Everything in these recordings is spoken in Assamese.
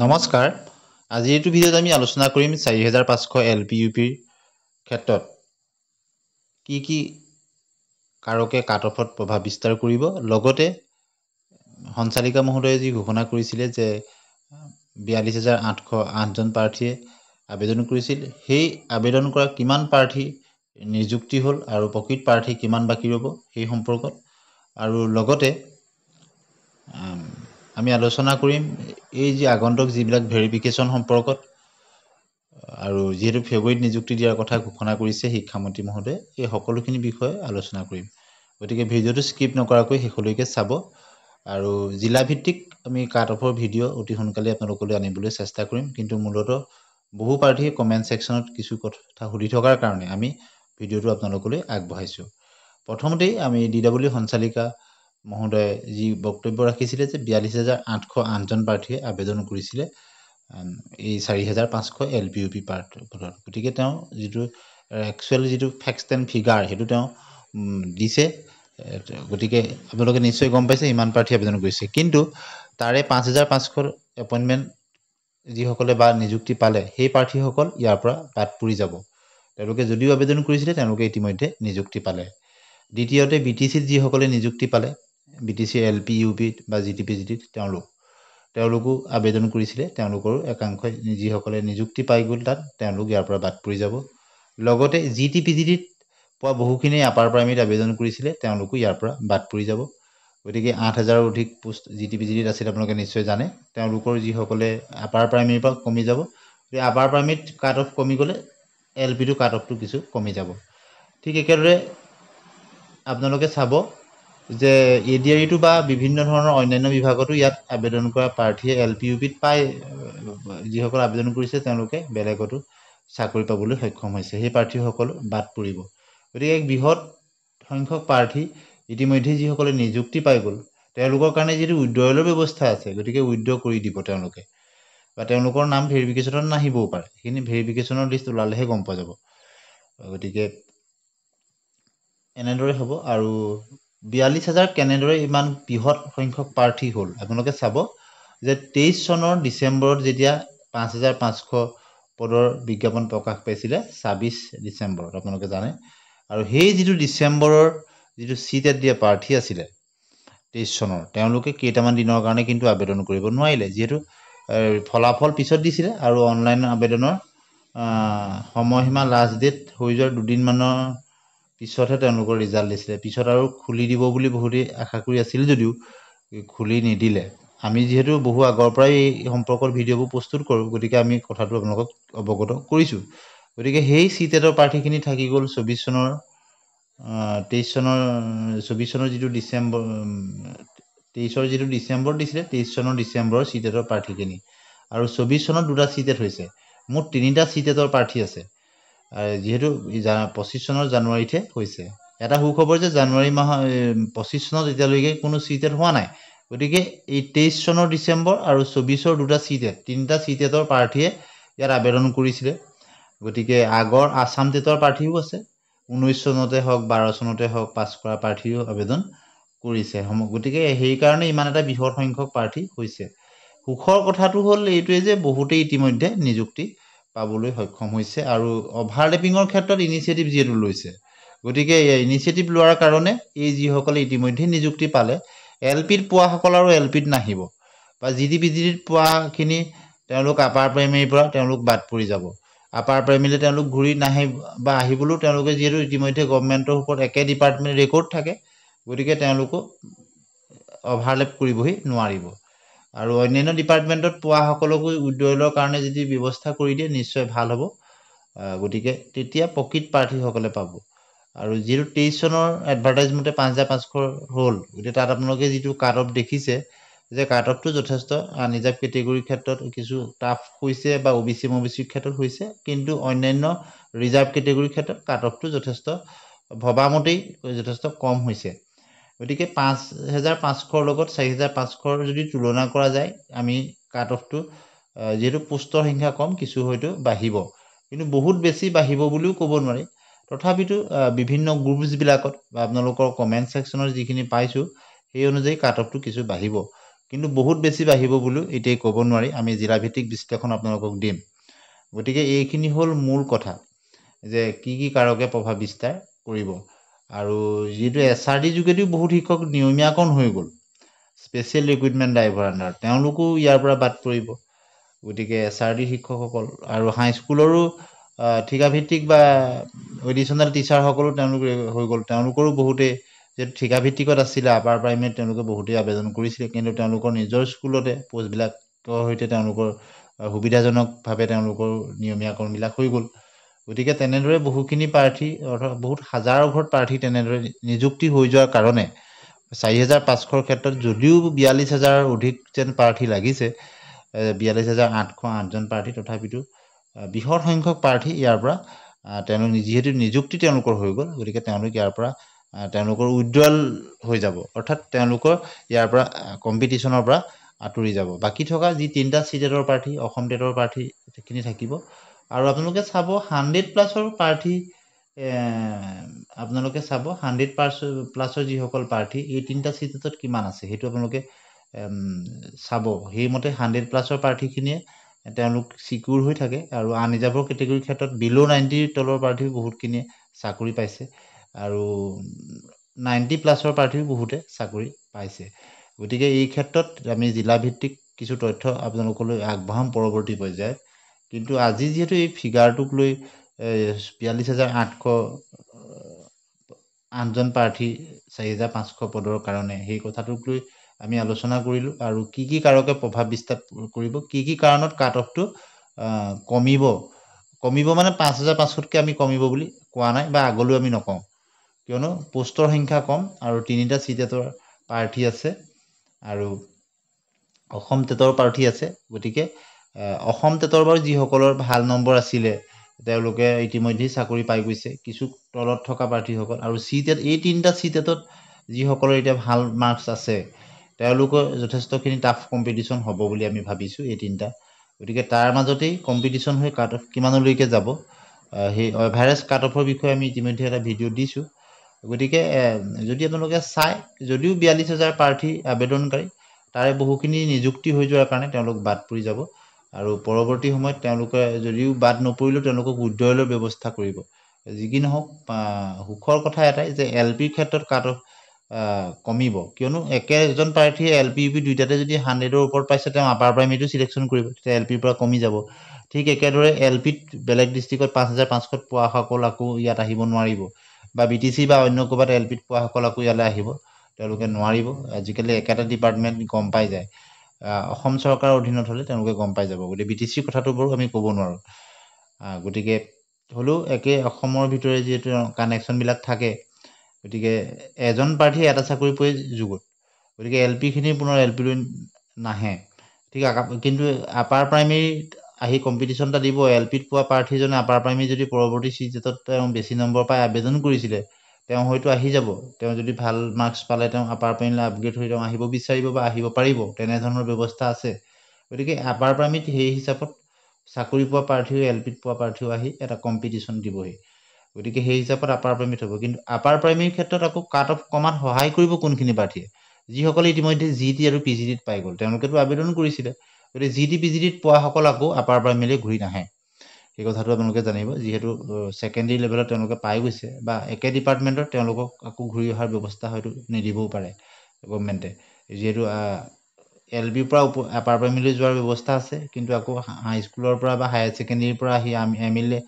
নমস্কাৰ। আজিৰ এইটো ভিডিঅ'ত আমি আলোচনা কৰিম 4500 LPUPৰ ক্ষেত্ৰত কি কাৰকে কাট অফত প্ৰভাৱ বিস্তাৰ কৰিব। লগতে সঞ্চালিকা মহোদয়ে যি ঘোষণা কৰিছিলে যে 42,808 জন প্ৰাৰ্থীয়ে আবেদন কৰিছিল, সেই আবেদন কৰা কিমান প্ৰাৰ্থী নিযুক্তি হ'ল আৰু প্ৰকৃত প্ৰাৰ্থী কিমান বাকী ৰ'ব সেই সম্পৰ্কত, আৰু লগতে আমি আলোচনা কৰিম এই যে আগন্তুক যিবিলাক ভেৰিফিকেশ্যন সম্পৰ্কত, আৰু যিহেতু ফেব্ৰুৱাৰীত নিযুক্তি দিয়াৰ কথা ঘোষণা কৰিছে শিক্ষামন্ত্ৰী মহোদয়ে, এই সকলোখিনি বিষয়ে আলোচনা কৰিম। গতিকে ভিডিঅ'টো স্কিপ নকৰাকৈ শেষলৈকে চাব, আৰু জিলাভিত্তিক আমি কাট অফৰ ভিডিঅ' অতি সোনকালে আপোনালোকলৈ আনিবলৈ চেষ্টা কৰিম। কিন্তু মূলতঃ বহু প্ৰাৰ্থীয়ে কমেণ্ট ছেকশ্যনত কিছু কথা সুধি থকাৰ কাৰণে আমি ভিডিঅ'টো আপোনালোকলৈ আগবঢ়াইছোঁ। প্ৰথমতেই আমি DW সঞ্চালিকা মহোদয়ে যি বক্তব্য ৰাখিছিলে যে 42,808 জন প্ৰাৰ্থীয়ে আবেদন কৰিছিলে এই 4,500 LPUP পদত। গতিকে তেওঁ যিটো একচুৱেল যিটো ফেক্টছ এণ্ড ফিগাৰ সেইটো তেওঁ দিছে। গতিকে আপোনালোকে নিশ্চয় গম পাইছে ইমান প্ৰাৰ্থী আবেদন কৰিছে, কিন্তু তাৰে 5,500 এপইণ্টমেণ্ট যিসকলে বা নিযুক্তি পালে সেই প্ৰাৰ্থীসকল ইয়াৰ পৰা বাদ পৰি যাব। তেওঁলোকে যদিও আবেদন কৰিছিলে তেওঁলোকে ইতিমধ্যে নিযুক্তি পালে। দ্বিতীয়তে BTCত যিসকলে নিযুক্তি পালে, BTC LPUPত বা GTPGTত তেওঁলোকো আবেদন কৰিছিলে, তেওঁলোকৰো একাংশই যিসকলে নিযুক্তি পাই গ'ল তাত তেওঁলোক ইয়াৰ পৰা বাদ পৰি যাব। লগতে GTPGTত পোৱা বহুখিনি আপাৰ প্ৰাইমেৰীত আবেদন কৰিছিলে, তেওঁলোকো ইয়াৰ পৰা বাদ পৰি যাব। গতিকে 8,000ৰ অধিক পোষ্ট GTPGTত আছিল, আপোনালোকে নিশ্চয় জানে। তেওঁলোকৰ যিসকলে আপাৰ প্ৰাইমেৰীৰ পৰা কমি যাব, আপাৰ প্ৰাইমেৰীত কাট অফ কমি গ'লে LPটো কাট অফটো কিছু কমি যাব। ঠিক একেদৰে আপোনালোকে চাব যে ADREটো বা বিভিন্ন ধৰণৰ অন্যান্য বিভাগতো ইয়াত আবেদন কৰা প্ৰাৰ্থীয়ে LPUPত পায়, যিসকল আবেদন কৰিছে তেওঁলোকে বেলেগতো চাকৰি পাবলৈ সক্ষম হৈছে, সেই প্ৰাৰ্থীসকল বাদ পৰিব। গতিকে এক বৃহৎ সংখ্যক প্ৰাৰ্থী ইতিমধ্যে যিসকলে নিযুক্তি পাই গ'ল তেওঁলোকৰ কাৰণে যিটো উইড্ৰৱেলৰ ব্যৱস্থা আছে, গতিকে উইড্ৰ কৰি দিব তেওঁলোকে, বা তেওঁলোকৰ নাম ভেৰিফিকেশ্যনত নাহিবও পাৰে। সেইখিনি ভেৰিফিকেশ্যনৰ লিষ্ট ওলালেহে গম পোৱা যাব। গতিকে এনেদৰে হ'ব। আৰু 42,000 কেনেদৰে ইমান বৃহৎ সংখ্যক প্ৰাৰ্থী হ'ল আপোনালোকে চাব যে 23 চনৰ ডিচেম্বৰত যেতিয়া 5,500 পদৰ বিজ্ঞাপন প্ৰকাশ পাইছিলে 26 ডিচেম্বৰত আপোনালোকে জানে, আৰু সেই যিটো ডিচেম্বৰৰ যিটো চিটেড দিয়া প্ৰাৰ্থী আছিলে 23 চনৰ, তেওঁলোকে কেইটামান দিনৰ কাৰণে কিন্তু আবেদন কৰিব নোৱাৰিলে, যিহেতু ফলাফল পিছত দিছিলে আৰু অনলাইন আবেদনৰ সময়সীমা লাষ্ট ডেট হৈ যোৱাৰ দুদিনমানৰ পিছতহে তেওঁলোকৰ ৰিজাল্ট দিছিলে। পিছত আৰু খুলি দিব বুলি বহুতেই আশা কৰি আছিল যদিও খুলি নিদিলে। আমি যিহেতু বহু আগৰ পৰাই এই সম্পৰ্কত ভিডিঅ'বোৰ প্ৰস্তুত কৰোঁ, গতিকে আমি কথাটো আপোনালোকক অৱগত কৰিছোঁ। গতিকে সেই চিটেডৰ প্ৰাৰ্থীখিনি থাকি গ'ল 24 চনৰ যিটো ডিচেম্বৰ 23ৰ যিটো ডিচেম্বৰত দিছিলে 23 চনৰ ডিচেম্বৰৰ চিটেডৰ প্ৰাৰ্থীখিনি, আৰু 24 চনত 2টা চিটেড হৈছে, মুঠ 3টা চিটেডৰ প্ৰাৰ্থী আছে। যিহেতু 25 চনৰ জানুৱাৰীতহে হৈছে। এটা সুখবৰ যে জানুৱাৰী মাহৰ 25 চনত এতিয়ালৈকে কোনো চিটেড হোৱা নাই। গতিকে এই 23 চনৰ ডিচেম্বৰ আৰু 24ৰ 2টা চিটেড, 3টা চিটেডৰ প্ৰাৰ্থীয়ে ইয়াত আবেদন কৰিছিলে। গতিকে আগৰ আছাম টেটৰ প্ৰাৰ্থীও আছে, 19 চনতে হওক 12 চনতে হওক পাছ কৰা প্ৰাৰ্থীও আবেদন কৰিছে। গতিকে সেইকাৰণে ইমান এটা বৃহৎ সংখ্যক প্ৰাৰ্থী হৈছে। সুখৰ কথাটো হ'ল এইটোৱে যে বহুতেই ইতিমধ্যে নিযুক্তি পাবলৈ সক্ষম হৈছে, আৰু অভাৰলেপিঙৰ ক্ষেত্ৰত ইনিচিয়েটিভ যিহেতু লৈছে, গতিকে ইনিচিয়েটিভ লোৱাৰ কাৰণে এই যিসকলে ইতিমধ্যে নিযুক্তি পালে LPত পোৱাসকল আৰু LPত নাহিব, বা GTPGTত পোৱাখিনি তেওঁলোক আপাৰ প্ৰাইমেৰীৰ পৰা তেওঁলোক বাদ পৰি যাব। আপাৰ প্ৰাইমেৰীলৈ তেওঁলোক ঘূৰি নাহে, বা আহিবলৈও তেওঁলোকে যিহেতু ইতিমধ্যে গভৰ্ণমেণ্টৰ ওপৰত একে ডিপাৰ্টমেণ্ট ৰেকৰ্ড থাকে, গতিকে তেওঁলোকো অভাৰলেপ কৰিবহি নোৱাৰিব। আৰু অন্যান্য ডিপাৰ্টমেণ্টত পোৱাসকলকো উইড্ৰৱেলৰ কাৰণে যদি ব্যৱস্থা কৰি দিয়ে নিশ্চয় ভাল হ'ব। গতিকে তেতিয়া প্ৰকৃত প্ৰাৰ্থীসকলে পাব। আৰু যিহেতু 23 চনৰ এডভাৰটাইজমতে 5,500 হ'ল, গতিকে তাত আপোনালোকে যিটো কাট অফ দেখিছে যে কাট অফটো যথেষ্ট আনৰিজাৰ্ভ কেটেগৰীৰ ক্ষেত্ৰত কিছু টাফ হৈছে, বা OBC MOBCৰ ক্ষেত্ৰত হৈছে, কিন্তু অন্যান্য ৰিজাৰ্ভ কেটেগৰীৰ ক্ষেত্ৰত কাট অফটো যথেষ্ট ভবামতেই যথেষ্ট কম হৈছে। গতিকে 5,500ৰ লগত 4,500ৰ যদি তুলনা কৰা যায়, আমি কাট অফটো যিহেতু পোষ্টৰ সংখ্যা কম কিছু হয়তো বাঢ়িব, কিন্তু বহুত বেছি বাঢ়িব বুলিও ক'ব নোৱাৰি। তথাপিতো বিভিন্ন গ্ৰুপছবিলাকত বা আপোনালোকৰ কমেণ্ট ছেকশ্যনৰ যিখিনি পাইছোঁ সেই অনুযায়ী কাট অফটো কিছু বাঢ়িব। কিন্তু বহুত বেছি বাঢ়িব বুলি এতিয়াই ক'ব নোৱাৰি, আমি জিলাভিত্তিক বিশ্লেষণ আপোনালোকক দিম। গতিকে এইখিনি হ'ল মূল কথা যে কি কাৰকে প্ৰভাৱ বিস্তাৰ কৰিব। আৰু যিটো SRD যোগেদিও বহুত শিক্ষক নিয়মীয়াকৰণ হৈ গ'ল, স্পেচিয়েল ৰিক্ৰুইটমেণ্ট ড্ৰাইভাৰ আণ্ডাৰ, তেওঁলোকো ইয়াৰ পৰা বাদ পৰিব। গতিকে SRD শিক্ষকসকল আৰু হাইস্কুলৰো ঠিকাভিত্তিক বা এডিশ্যনেল টিচাৰসকলো তেওঁলোক হৈ গ'ল, তেওঁলোকৰো বহুতেই যে ঠিকাভিত্তিকত আছিলে আপাৰ প্ৰাইমেৰীত তেওঁলোকে বহুতেই আবেদন কৰিছিলে, কিন্তু তেওঁলোকৰ নিজৰ স্কুলতে পোষ্টবিলাকৰ সৈতে তেওঁলোকৰ সুবিধাজনকভাৱে তেওঁলোকৰ নিয়মীয়াকৰণবিলাক হৈ গ'ল। গতিকে তেনেদৰে বহুখিনি প্ৰাৰ্থী অৰ্থাৎ বহুত হাজাৰৰ ঘৰত প্ৰাৰ্থী তেনেদৰে নিযুক্তি হৈ যোৱাৰ কাৰণে ৪৫০০ৰ ক্ষেত্ৰত যদিও ৪২,০০০ অধিক যেন প্ৰাৰ্থী লাগিছে, ৪২,৮০৮জন প্ৰাৰ্থী, তথাপিতো বৃহৎ সংখ্যক প্ৰাৰ্থী ইয়াৰ পৰা তেওঁলোক যিহেতু নিযুক্তি তেওঁলোকৰ হৈ গ'ল, গতিকে তেওঁলোক ইয়াৰ পৰা তেওঁলোকৰ উজ্জ্বল হৈ যাব, অৰ্থাৎ তেওঁলোকৰ ইয়াৰ পৰা কম্পিটিশ্যনৰ পৰা আঁতৰি যাব। বাকী থকা যি 3টা CTET-ৰ প্ৰাৰ্থী, অসম টেটৰ প্ৰাৰ্থী সেইখিনি থাকিব। আৰু আপোনালোকে চাব 100+ প্ৰাৰ্থী, আপোনালোকে চাব 100+ যিসকল প্ৰাৰ্থী এই 3টা CTET-ত কিমান আছে সেইটো আপোনালোকে চাব। সেইমতে 100+ প্ৰাৰ্থীখিনিয়ে তেওঁলোক চিকিউৰ হৈ থাকে। আৰু আনৰিজাৰ্ভৰ কেটেগৰীৰ ক্ষেত্ৰত বিল' 90 তলৰ প্ৰাৰ্থীও বহুতখিনিয়ে চাকৰি পাইছে, আৰু 90+ প্ৰাৰ্থীও বহুতে চাকৰি পাইছে। গতিকে এই ক্ষেত্ৰত আমি জিলাভিত্তিক কিছু তথ্য আপোনালোকলৈ আগবঢ়াম পৰৱৰ্তী পৰ্যায়ত। কিন্তু আজি যিহেতু এই ফিগাৰটোক লৈ ৪২,৮০৮জন প্ৰাৰ্থী ৪৫০০ পদৰ কাৰণে সেই কথাটোক লৈ আমি আলোচনা কৰিলোঁ, আৰু কি কাৰকে প্ৰভাৱ বিস্তাৰ কৰিব, কি কাৰণত কাট অফটো কমিব মানে ৫,৫০০তকৈ আমি কমিব বুলি কোৱা নাই বা আগলৈও আমি নকওঁ, কিয়নো পোষ্টৰ সংখ্যা কম আৰু 3টা CTET-ৰ প্ৰাৰ্থী আছে আৰু অসম টেটৰ প্ৰাৰ্থী আছে। গতিকে অসম টেটৰ বাৰু যিসকলৰ ভাল নম্বৰ আছিলে তেওঁলোকে ইতিমধ্যেই চাকৰি পাই গৈছে, কিছু তলত থকা প্ৰাৰ্থীসকল, আৰু CTET এই 3টা CTET-ত যিসকলৰ এতিয়া ভাল মাৰ্কছ আছে তেওঁলোকৰ যথেষ্টখিনি টাফ কম্পিটিশ্যন হ'ব বুলি আমি ভাবিছোঁ এই 3টা। গতিকে তাৰ মাজতেই কম্পিটিশ্যন হৈ কাট অফ কিমানলৈকে যাব, সেই এভাৰেজ কাট অফৰ বিষয়ে আমি ইতিমধ্যে এটা ভিডিঅ' দিছোঁ। গতিকে যদি আপোনালোকে চায়, যদিও ৪২,০০০ প্ৰাৰ্থী আবেদনকাৰী, তাৰে বহুখিনি নিযুক্তি হৈ যোৱাৰ কাৰণে তেওঁলোক বাদ পৰি যাব। আৰু পৰৱৰ্তী সময়ত তেওঁলোকে যদিও বাদ নপৰিলেও তেওঁলোকক উইথড্ৰয়েলৰ ব্যৱস্থা কৰিব। যি কি নহওক, সুখৰ কথা এটাই যে LPৰ ক্ষেত্ৰত কাট অফ কমিব, কিয়নো এজন প্ৰাৰ্থীয়ে LP UP দুইটাতে যদি 100ৰ ওপৰত পাইছে, তেওঁ আপাৰ প্ৰাইমেৰীটো চিলেকশ্যন কৰিব, তেতিয়া LPৰ পৰা কমি যাব। ঠিক একেদৰে LPত বেলেগ ডিষ্ট্ৰিক্টত ৫,৫০০ পোৱাসকল আকৌ ইয়াত আহিব নোৱাৰিব, বা BTC বা অন্য ক'ৰবাত LPত পোৱাসকল আকৌ ইয়ালৈ আহিব তেওঁলোকে নোৱাৰিব। আজিকালি একেটা ডিপাৰ্টমেণ্ট গম পাই যায়, অসম চৰকাৰৰ অধীনত হ'লে তেওঁলোকে গম পাই যাব। গতিকে BTCৰ কথাটো বাৰু আমি ক'ব নোৱাৰোঁ। গতিকে হ'লেও একে অসমৰ ভিতৰে যিহেতু কানেকশ্যনবিলাক থাকে, গতিকে এজন প্ৰাৰ্থীয়ে এটা চাকৰি পোৱা যুগত, গতিকে LPখিনি পুনৰ LPলৈ নাহে। ঠিক কিন্তু আপাৰ প্ৰাইমেৰীত আহি কম্পিটিশ্যন এটা দিব। LPত পোৱা প্ৰাৰ্থীজনে আপাৰ প্ৰাইমেৰী যদি পৰৱৰ্তী CTET-ত তেওঁ বেছি নম্বৰ পাই আবেদন কৰিছিলে, তেওঁ হয়তো আহি যাব। তেওঁ যদি ভাল মাৰ্কছ পালে তেওঁ আপাৰ প্ৰাইমেৰীলৈ আপগ্ৰেড হৈ তেওঁ আহিব বিচাৰিব বা আহিব পাৰিব, তেনেধৰণৰ ব্যৱস্থা আছে। গতিকে আপাৰ প্ৰাইমেৰীত সেই হিচাপত চাকৰি পোৱা প্ৰাৰ্থীও LPত পোৱা প্ৰাৰ্থীও আহি এটা কম্পিটিশ্যন দিবহি। গতিকে সেই হিচাপত আপাৰ প্ৰাইমেৰীত হ'ব। কিন্তু আপাৰ প্ৰাইমেৰীৰ ক্ষেত্ৰত আকৌ কাট অফ কমাত সহায় কৰিব কোনখিনি প্ৰাৰ্থীয়ে? যিসকলে ইতিমধ্যে GT আৰু PGDত পাই গ'ল, তেওঁলোকেতো আবেদন কৰিছিলে। গতিকে GT PGDত পোৱাসকল আকৌ আপাৰ প্ৰাইমেৰীলৈ ঘূৰি নাহে, সেই কথাটো আপোনালোকে জানিব। যিহেতু ছেকেণ্ডেৰী লেভেলত তেওঁলোকে পাই গৈছে বা একে ডিপাৰ্টমেণ্টত, তেওঁলোকক আকৌ ঘূৰি অহাৰ ব্যৱস্থা হয়তো নিদিবও পাৰে গভমেণ্টে। যিহেতু LPৰ পৰা আপাৰ প্ৰাইমেৰীলৈ যোৱাৰ ব্যৱস্থা আছে, কিন্তু আকৌ হাইস্কুলৰ পৰা বা হায়াৰ ছেকেণ্ডেৰীৰ পৰা আহি MLA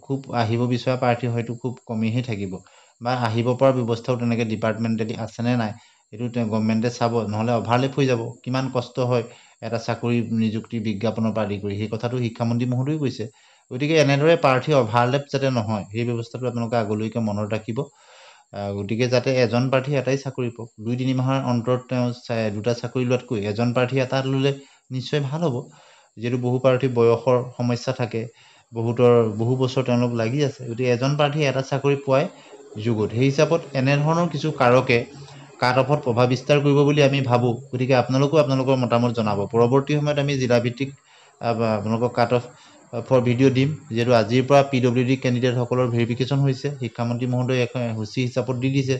খুব আহিব বিচৰা প্ৰাৰ্থী হয়তো খুব কমিহে থাকিব, বা আহিব পৰা ব্যৱস্থাও তেনেকৈ ডিপাৰ্টমেণ্টেলি আছেনে নাই সেইটো গভমেণ্টে চাব, নহ'লে অভাৰলেপ হৈ যাব। কিমান কষ্ট হয় এটা চাকৰি নিযুক্তি বিজ্ঞাপনৰ পৰা আদি কৰি, সেই কথাটো শিক্ষামন্ত্ৰী মহোদয়েও কৈছে। গতিকে এনেদৰে প্ৰাৰ্থী অভাৰলেপ যাতে নহয়, সেই ব্যৱস্থাটো আপোনালোকে আগলৈকে মনত ৰাখিব। গতিকে যাতে এজন প্ৰাৰ্থী এটাই চাকৰি পাওক, 2-3 মাহৰ অন্তৰত তেওঁ 2টা চাকৰি লোৱাতকৈ এজন প্ৰাৰ্থী এটা ল'লে নিশ্চয় ভাল হ'ব। যিহেতু বহু প্ৰাৰ্থী বয়সৰ সমস্যা থাকে, বহু বছৰ তেওঁলোক লাগি আছে, গতিকে এজন প্ৰাৰ্থী এটা চাকৰি পোৱাই যুগত। সেই হিচাপত এনেধৰণৰ কিছু কাৰকে কাট অফত প্ৰভাৱ বিস্তাৰ কৰিব বুলি আমি ভাবোঁ। গতিকে আপোনালোকেও আপোনালোকৰ মতামত জনাব। পৰৱৰ্তী সময়ত আমি জিলাভিত্তিক আপোনালোকক কাট অফৰ ভিডিঅ' দিম। যিহেতু আজিৰ পৰা PWD কেণ্ডিডেটসকলৰ ভেৰিফিকেশ্যন হৈছে, শিক্ষামন্ত্ৰী মহোদয়ে এক সূচী হিচাপত দি দিছে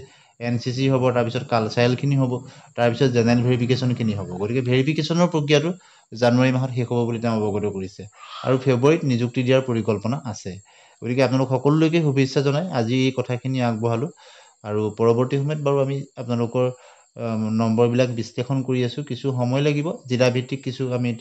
NCC হ'ব, তাৰপিছত কালচাৰেলখিনি হ'ব, তাৰপিছত জেনেৰেল ভেৰিফিকেশ্যনখিনি হ'ব। গতিকে ভেৰিফিকেশ্যনৰ প্ৰক্ৰিয়াটো জানুৱাৰী মাহত শেষ হ'ব বুলি তেওঁ অৱগত কৰিছে আৰু ফেব্ৰুৱাৰীত নিযুক্তি দিয়াৰ পৰিকল্পনা আছে। গতিকে আপোনালোক সকলোলৈকে শুভেচ্ছা জনাই আজি এই কথাখিনি আগবঢ়ালোঁ আৰু পৰৱৰ্তী সময়ত বাৰু আমি আপোনালোকৰ নম্বৰবিলাক বিশ্লেষণ কৰি আছোঁ। কিছু সময় লাগিব, জিলাভিত্তিক কিছু আমি